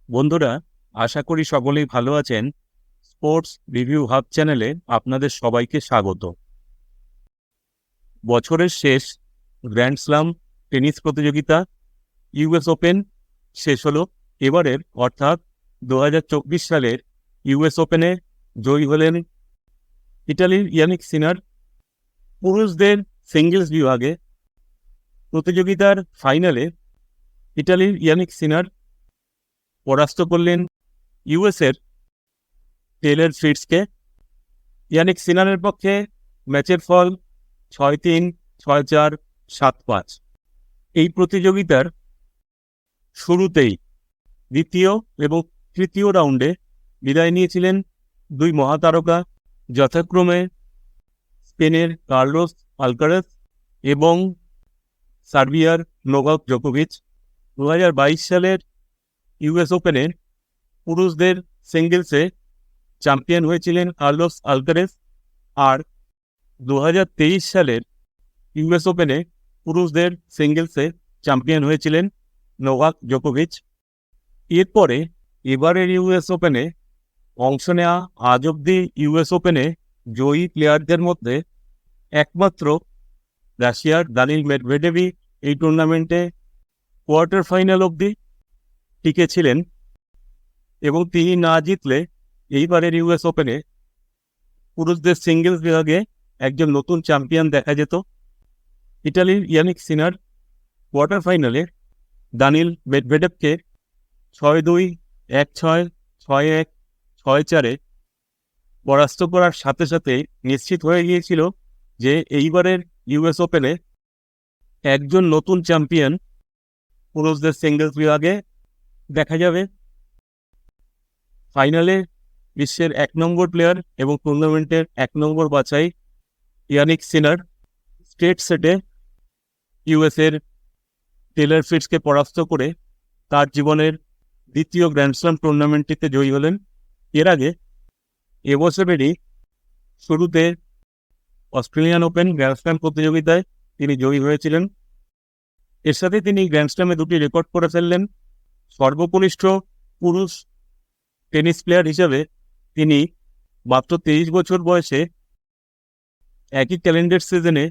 বন্ধুরা, আশা করি সকলেই ভালো আছেন। স্পোর্টস রিভিউ হাব চ্যানেলে আপনাদের সবাইকে স্বাগত। বছরের শেষ গ্র্যান্ড স্লাম টেনিস প্রতিযোগিতা ইউএস ওপেন শেষ হলো। এবারের অর্থাৎ 2024 সালের ইউএস ওপেনে জয়ী হলেন ইটালির ইয়ানিক সিনার। পুরুষদের সিঙ্গলস বিভাগে প্রতিযোগিতার ফাইনালে ইটালির ইয়ানিক সিনার পরাস্ত করলেন ইউএসের টেলর ফ্রিটজকে। ইয়ানিক সিনারের পক্ষে ম্যাচের ফল 6-3, 6-4, 7-5। এই প্রতিযোগিতার শুরুতেই দ্বিতীয় এবং তৃতীয় রাউন্ডে বিদায় নিয়েছিলেন দুই মহাতারকা, যথাক্রমে স্পেনের কার্লোস আলকারাজ এবং সার্বিয়ার নোভাক জোকোভিচ। 2022 সালের ইউএস ওপেনে পুরুষদের সিঙ্গলসে চ্যাম্পিয়ন হয়েছিলেন কার্লোস আলকারাজ, আর 2023 সালের ইউএস ওপেনে পুরুষদের সিঙ্গলসে চ্যাম্পিয়ন হয়েছিলেন নোভাক জোকোভিচ। এরপরে এবারের ইউএস ওপেনে অংশ নেওয়া আজ অবধি ইউএস ওপেনে জয়ী প্লেয়ারদের মধ্যে একমাত্র রাশিয়ার দানিল মেদভেদেভই এই টুর্নামেন্টে কোয়ার্টার ফাইনাল অবধি টিকেছিলেন, এবং তিনি না জিতলে এইবারের ইউএস ওপেনে পুরুষদের সিঙ্গলস বিভাগে একজন নতুন চ্যাম্পিয়ন দেখা যেত। ইটালির ইয়ানিক সিনার কোয়ার্টার ফাইনালে দানিল মেদভেদেভকে 6-2, 1-6, 6-1, 6-4 পরাস্ত করার সাথে সাথে নিশ্চিত হয়ে গিয়েছিল যে এইবারের ইউএস ওপেনে একজন নতুন চ্যাম্পিয়ন পুরুষদের সিঙ্গলস বিভাগে দেখা যাবে। ফাইনালে বিশ্বের 1 নম্বর প্লেয়ার এবং টুর্নামেন্টের 1 নম্বর বাছাই ইয়ানিক সিনার স্ট্রেট সেটে ইউএসের টেলর ফ্রিটজকে পরাস্ত করে তার জীবনের দ্বিতীয় গ্র্যান্ড স্ল্যাম টুর্নামেন্টটিতে জয়ী হলেন। এর আগে এবছরেরই শুরুতে অস্ট্রেলিয়ান ওপেন গ্র্যান্ড স্ল্যাম প্রতিযোগিতায় তিনি জয়ী হয়েছিলেন। এর সাথে তিনি গ্র্যান্ড স্ল্যামে 2টি রেকর্ড করে ফেললেন। সর্বকনিষ্ঠ পুরুষ টেনিস প্লেয়ার হিসেবে তিনি মাত্র 23 বছর বয়সে একই ক্যালেন্ডার সিজনে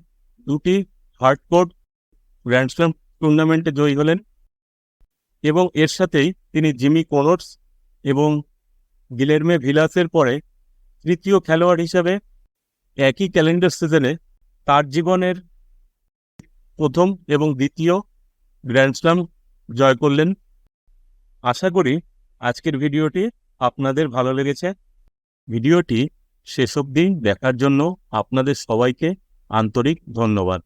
2টি হার্ডকোর্ট গ্র্যান্ড স্ল্যাম টুর্নামেন্টে জয়ী হলেন, এবং এর সাথেই তিনি জিমি কনোর্স এবং গিলেরমে ভিলাসের পরে তৃতীয় খেলোয়াড় হিসেবে একই ক্যালেন্ডার সিজনে তার জীবনের প্রথম এবং দ্বিতীয় গ্র্যান্ড স্ল্যাম জয় করলেন। আশা করি আজকের ভিডিওটি আপনাদের ভালো লেগেছে। ভিডিওটি শেষ অবধি দেখার জন্য আপনাদের সবাইকে আন্তরিক ধন্যবাদ।